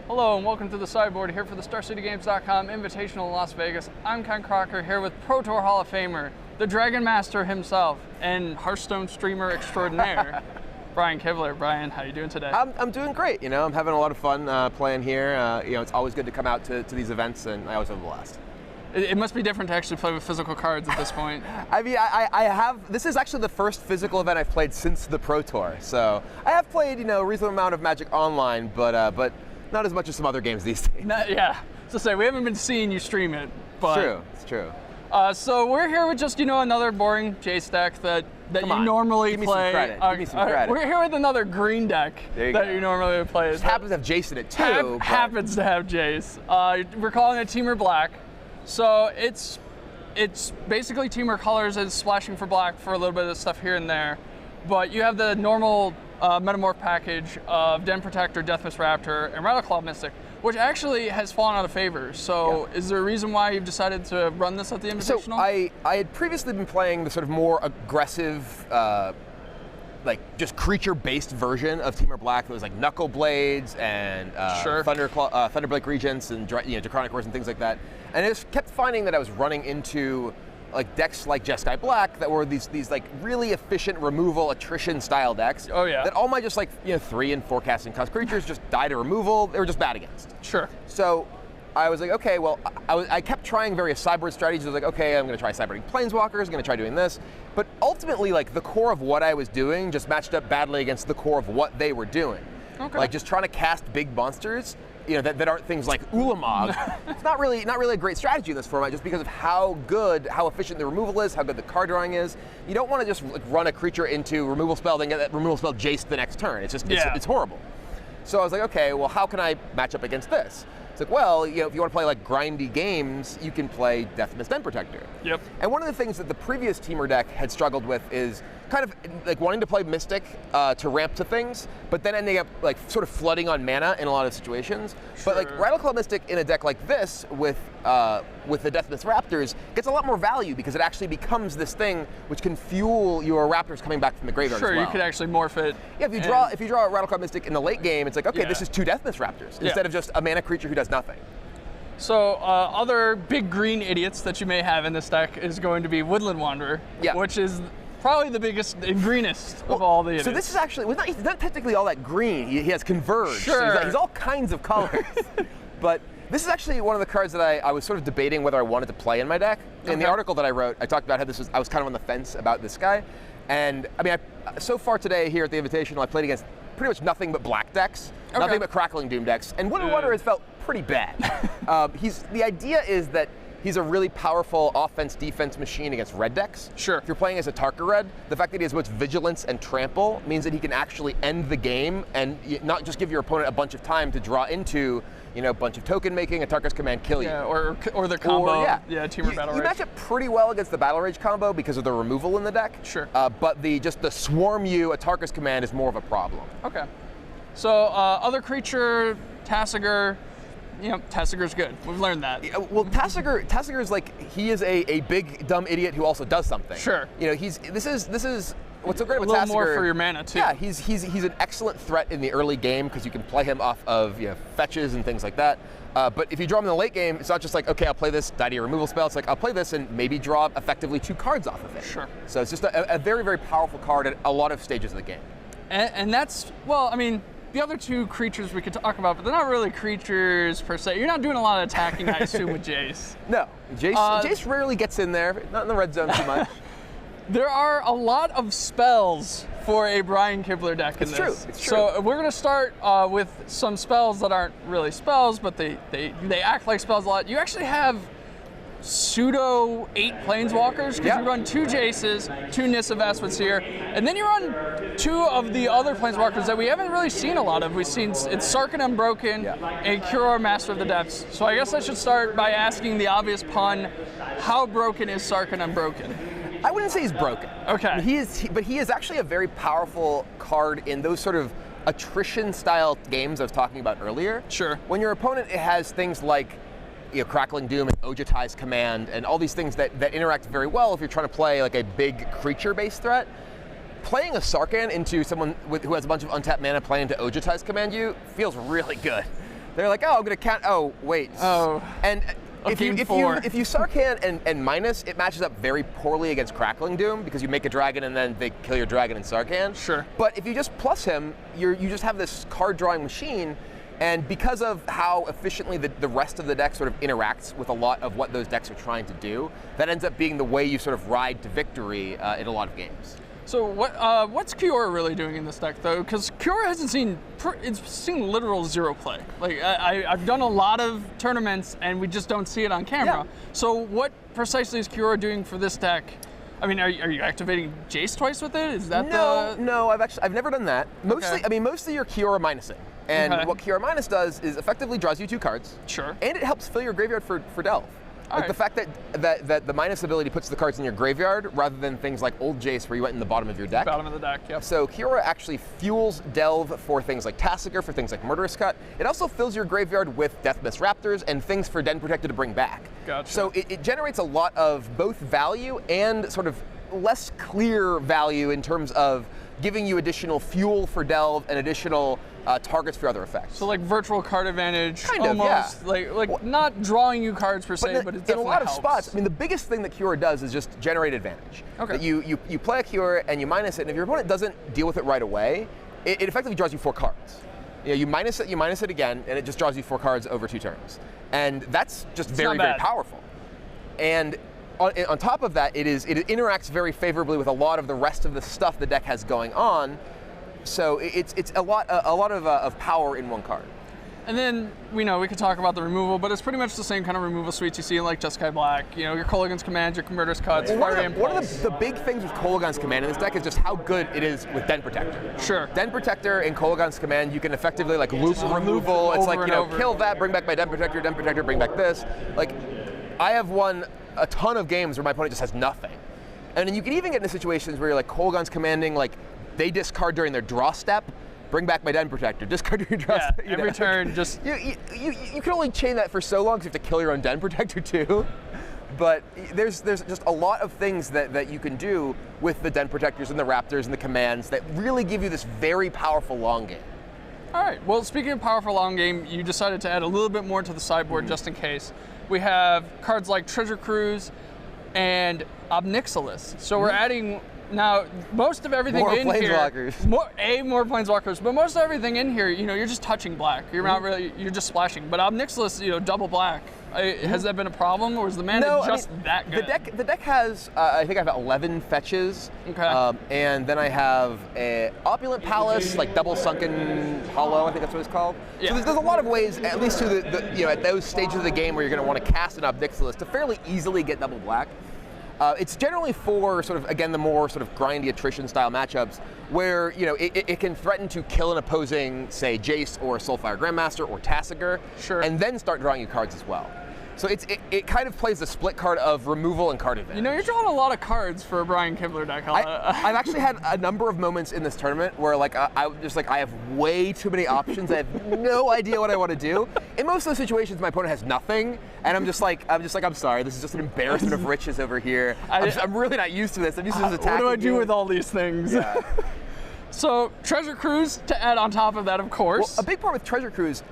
Hello and welcome to the Sideboard here for the StarCityGames.com Invitational in Las Vegas. I'm Ken Crocker here with Pro Tour Hall of Famer, the Dragon Master himself, and Hearthstone streamer extraordinaire, Brian Kibler. Brian, how you doing today? I'm doing great. You know, I'm having a lot of fun playing here. You know, it's always good to come out to these events, and I always have a blast. It must be different to actually play with physical cards at this point. I mean, I have. This is actually the first physical event I've played since the Pro Tour. So I have played, you know, a reasonable amount of Magic online, but not as much as some other games these days. Yeah. So say we haven't been seeing you stream it, but It's true. So we're here with just, you know, another boring Jace deck that you normally Give me play. Give me some credit. We're here with another green deck that you normally play. It happens to have Jace in it too. Happens to have Jace. We're calling it Temur Black. So it's basically Temur colors and splashing for black for a little bit of stuff here and there. But you have the normal Metamorph package of Den Protector, Deathmist Raptor, and Rattleclaw Mystic, which actually has fallen out of favor. So is there a reason why you've decided to run this at the Invitational? So I had previously been playing the sort of more aggressive, like just creature-based version of Temur Black. That was like Knuckle Blades and Thunderblade Regents and Draconic Roars and things like that. And I just kept finding that I was running into like decks like Jeskai Black that were these like really efficient removal attrition style decks. Oh yeah. That all my just like 3 and 4 casting cost creatures just die to removal. They were just bad against. Sure. So I was like, okay, well, I kept trying various sideboard strategies. I was like, okay, I'm going to try sideboarding Planeswalkers. I'm going to try doing this. But ultimately, like the core of what I was doing just matched up badly against the core of what they were doing. Okay. Like just trying to cast big monsters, that aren't things like Ulamog. It's not really a great strategy in this format, just because of how efficient the removal is, how good the card drawing is. You don't want to just like run a creature into removal spell, then get that removal spell Jace the next turn. It's just it's horrible. So I was like, okay, well, how can I match up against this? It's like, well, if you want to play like grindy games, you can play Deathmist Den Protector. Yep. And one of the things that the previous Temur deck had struggled with is kind of like wanting to play Mystic to ramp to things, but then ending up like sort of flooding on mana in a lot of situations. Sure. But like Rattleclaw Mystic in a deck like this with the Deathmist Raptors gets a lot more value because it actually becomes this thing which can fuel your Raptors coming back from the graveyard as well. You could actually morph it. Yeah, if you draw a Rattleclaw Mystic in the late game, it's like, okay, this is 2 Deathmist Raptors instead of just a mana creature who does nothing. So other big green idiots that you may have in this deck is going to be Woodland Wanderer, which is probably the biggest and greenest of all the idiots. So this is actually, he's not technically all that green. He has converged. Sure. So he's all kinds of colors. But this is actually one of the cards that I was sort of debating whether I wanted to play in my deck. In the article that I wrote, I talked about how I was kind of on the fence about this guy. And I mean, so far today here at the Invitational, I played against pretty much nothing but black decks, nothing but Crackling Doom decks, and Woodland Wanderer has felt pretty bad. The idea is that he's a really powerful offense-defense machine against red decks. Sure. If you're playing as a Tarka Red, the fact that he has both Vigilance and Trample means that he can actually end the game and not just give your opponent a bunch of time to draw into, a bunch of token making, a Tarka's Command kill you. Yeah, or the combo. Temur Battle Rage. You match up pretty well against the Battle Rage combo because of the removal in the deck. Sure. But the Swarm you, a Tarka's Command is more of a problem. Okay. So other creature, Tasigur. Tasiger's good. We've learned that. Well, Tasiger is like, he is a big dumb idiot who also does something. Sure. This is what's so great with Tasiger. A little more for your mana too. Yeah, he's an excellent threat in the early game because you can play him off of fetches and things like that. But if you draw him in the late game, it's not just like, okay, I'll play this, die to your removal spell. It's like, I'll play this and maybe draw effectively 2 cards off of it. Sure. So it's just a very, very powerful card at a lot of stages of the game. And that's, well, I mean, the other 2 creatures we could talk about, but they're not really creatures per se. You're not doing a lot of attacking, I assume, with Jace. No, Jace rarely gets in there, not in the red zone too much. There are a lot of spells for a Brian Kibler deck in this. It's true. So we're going to start with some spells that aren't really spells, but they act like spells a lot. You actually have pseudo 8 Planeswalkers because you run 2 Jaces, 2 Nissa Vespaseer, and then you run 2 of the other Planeswalkers that we haven't really seen a lot of. We've seen it's Sarkhan Unbroken and Curor, Master of the Depths. So I guess I should start by asking the obvious pun: how broken is Sarkhan Unbroken? I wouldn't say he's broken. Okay. But he is actually a very powerful card in those sort of attrition-style games I was talking about earlier. Sure. When your opponent has things like Crackling Doom and Ojutai's Command and all these things that interact very well if you're trying to play like a big creature-based threat, playing a Sarkhan into someone who has a bunch of untapped mana playing into Ojutai's Command you feels really good. They're like, oh, I'm gonna count. Oh, wait. Oh. And if you four. Sarkhan and minus, it matches up very poorly against Crackling Doom because you make a dragon and then they kill your dragon in Sarkhan. Sure. But if you just plus him, you just have this card drawing machine. And because of how efficiently the rest of the deck sort of interacts with a lot of what those decks are trying to do, that ends up being the way you sort of ride to victory in a lot of games. So what's Kiora really doing in this deck though? Because Kiora hasn't seen it's seen literal zero play. Like I've done a lot of tournaments and we just don't see it on camera. Yeah. So what precisely is Kiora doing for this deck? I mean, are you activating Jace twice with it? Is that No, I've never done that. Mostly, okay. I mean, mostly you're Kiora minusing. And what Kiora minus does is effectively draws you 2 cards. Sure. And it helps fill your graveyard for delve. Like the fact that the minus ability puts the cards in your graveyard rather than things like old Jace where you went in the bottom of your deck. Bottom of the deck, yep. So Kiora actually fuels delve for things like Tasigur, for things like Murderous Cut. It also fills your graveyard with Deathmist Raptors and things for Den Protected to bring back. Gotcha. So it generates a lot of both value and sort of less clear value in terms of giving you additional fuel for delve and additional targets for other effects. So like virtual card advantage, kind almost, of, yeah. Like not drawing you cards per se, but it definitely in a lot of helps. spots. I mean, the biggest thing that Kiora does is just generate advantage. Okay. That you play a Kiora and you minus it, and if your opponent doesn't deal with it right away, it effectively draws you 4 cards. You minus it again, and it just draws you 4 cards over 2 turns, and that's just very powerful. And on top of that, it interacts very favorably with a lot of the rest of the stuff the deck has going on. So it's a lot of power in one card. And then we could talk about the removal, but it's pretty much the same kind of removal suites you see in like Jeskai Black. Your Kolaghan's Command, your Murderous Cuts, Fiery Impulse. One of the big things with Kolaghan's Command in this deck is just how good it is with Den Protector. Sure. Den Protector and Kolaghan's Command, you can effectively like loop removal. It's like kill that, bring back my Den Protector, bring back this. Like I have won a ton of games where my opponent just has nothing. And then you can even get into situations where you're like Kolaghan's commanding, like they discard during their draw step, bring back my Den Protector, discard during your draw step. Every turn, just... You can only chain that for so long because you have to kill your own Den Protector too. But there's just a lot of things that you can do with the Den Protectors and the Raptors and the commands that really give you this very powerful long game. All right, well, speaking of powerful long game, you decided to add a little bit more to the sideboard just in case. We have cards like Treasure Cruise and Obnixilis. So we're adding now most of everything more in planeswalkers. Here. More planeswalkers, but most of everything in here, you're just touching black. You're not really, you're just splashing. But Obnixilis, double black. Has that been a problem, or is the mana that good? The deck has, I think I have 11 fetches. Okay. And then I have a Opulent Palace, like Double Sunken Hollow, I think that's what it's called. Yeah. So there's a lot of ways, at least to at those stages of the game where you're going to want to cast an Obnixilis to fairly easily get double black. It's generally for sort of, again, the more sort of grindy attrition style matchups where, it can threaten to kill an opposing, say, Jace or Soulfire Grandmaster or Tasigur, sure, and then start drawing you cards as well. So it kind of plays the split card of removal and card advantage. You're drawing a lot of cards for a Brian Kibler deck. I've actually had a number of moments in this tournament where I have way too many options. I have no idea what I want to do. In most of those situations, my opponent has nothing, and I'm sorry, this is just an embarrassment of riches over here. I'm really not used to this. I'm used to this attacking. What do I do with all these things? Yeah. So Treasure Cruise to add on top of that, of course. Well, a big part with Treasure Cruise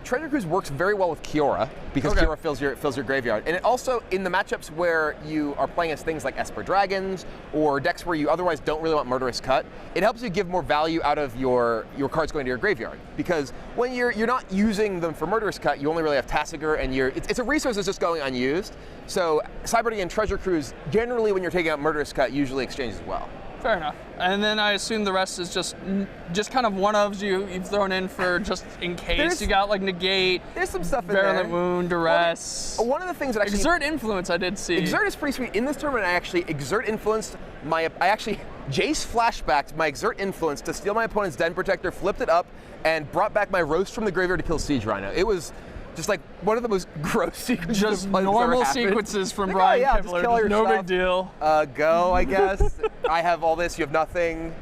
works very well with Kiora because Kiora fills your graveyard, and it also in the matchups where you are playing as things like Esper Dragons or decks where you otherwise don't really want Murderous Cut, it helps you give more value out of your cards going to your graveyard, because when you're not using them for Murderous Cut, you only really have Tasigur, and it's a resource that's just going unused. So Cyberdy and Treasure Cruise generally, when you're taking out Murderous Cut, usually exchange as well. Fair enough. And then I assume the rest is just kind of one-ofs you've thrown in for just in case. You got like Negate, there's some stuff in there. Virulent Wound, Duress. One of the things that actually... Exert Influence I did see. Exert is pretty sweet. In this tournament, I actually Exert Influenced Jace flashbacked my Exert Influence to steal my opponent's Den Protector, flipped it up, and brought back my Roast from the graveyard to kill Siege Rhino. It was just like one of the most gross sequences. Just normal sequences from like, Brian Kibler. Just kill your no stuff. Big deal. Go, I guess. I have all this, you have nothing.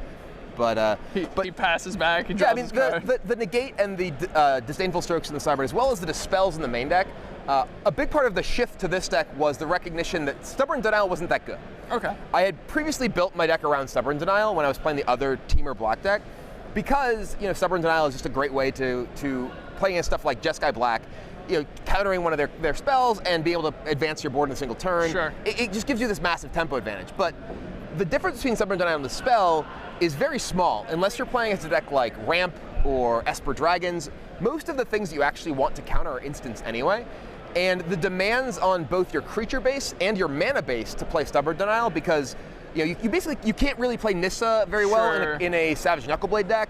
But he passes back. He draws his card. The Negate and the Disdainful Strokes in the Cyber, as well as the Dispels in the main deck, a big part of the shift to this deck was the recognition that Stubborn Denial wasn't that good. Okay. I had previously built my deck around Stubborn Denial when I was playing the other Temur Black deck, because Stubborn Denial is just a great way to playing against stuff like Jeskai Black, countering one of their spells and being able to advance your board in a single turn. Sure. It just gives you this massive tempo advantage. But the difference between Stubborn Denial and the spell is very small. Unless you're playing against a deck like Ramp or Esper Dragons, most of the things that you actually want to counter are instants anyway. And the demands on both your creature base and your mana base to play Stubborn Denial, because you basically can't really play Nissa very well in a Savage Knuckleblade deck,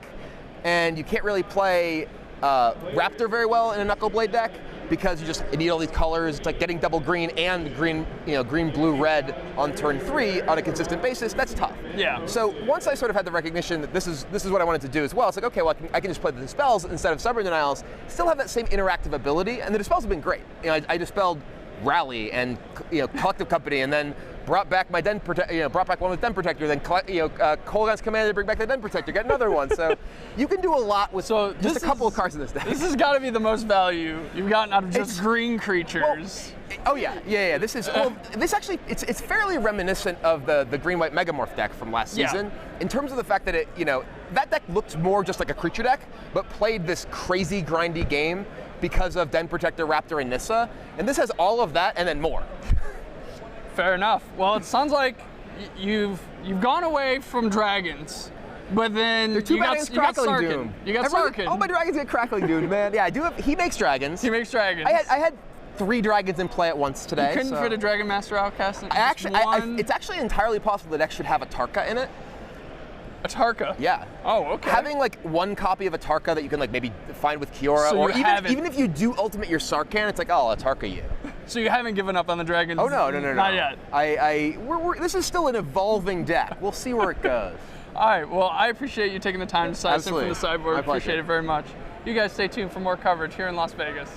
and you can't really play Raptor very well in a Knuckleblade deck, because you need all these colors. It's like getting double green and green, green, blue, red on turn 3 on a consistent basis. That's tough. Yeah. So once I sort of had the recognition that this is what I wanted to do as well, it's like, okay, well I can just play the Dispels instead of Stubborn Denials, still have that same interactive ability, and the Dispels have been great. I dispelled Rally and Collective Company, and then brought back my Den Protector, brought back one with Den Protector, then Kolaghan's Command to bring back the Den Protector, get another one. So you can do a lot with just a couple of cards in this deck. This has got to be the most value you've gotten out of just green creatures. Well, yeah. This is this actually it's fairly reminiscent of the green-white Megamorph deck from last season, in terms of the fact that that deck looked more just like a creature deck, but played this crazy grindy game because of Den Protector, Raptor, and Nissa, and this has all of that and then more. Fair enough. Well, it sounds like you've gone away from dragons, but then you got Sarkhan. You got Sarkhan. Oh, my dragons get Crackling Dude, man. Yeah, I do have. He makes dragons. He makes dragons. I had 3 dragons in play at once today. You couldn't fit a Dragon Master Outcast in it's actually entirely possible the deck should have a Tarka in it. A Tarka? Yeah. Oh, okay. Having like 1 copy of a Tarka that you can like maybe find with Kiora, or even if you do ultimate your Sarkhan, it's like, oh, I'll Tarka you. So you haven't given up on the dragons? Oh no. Not yet. This is still an evolving deck. We'll see where it goes. All right. Well, I appreciate you taking the time to size in from the sideboard. I appreciate it very much. You guys stay tuned for more coverage here in Las Vegas.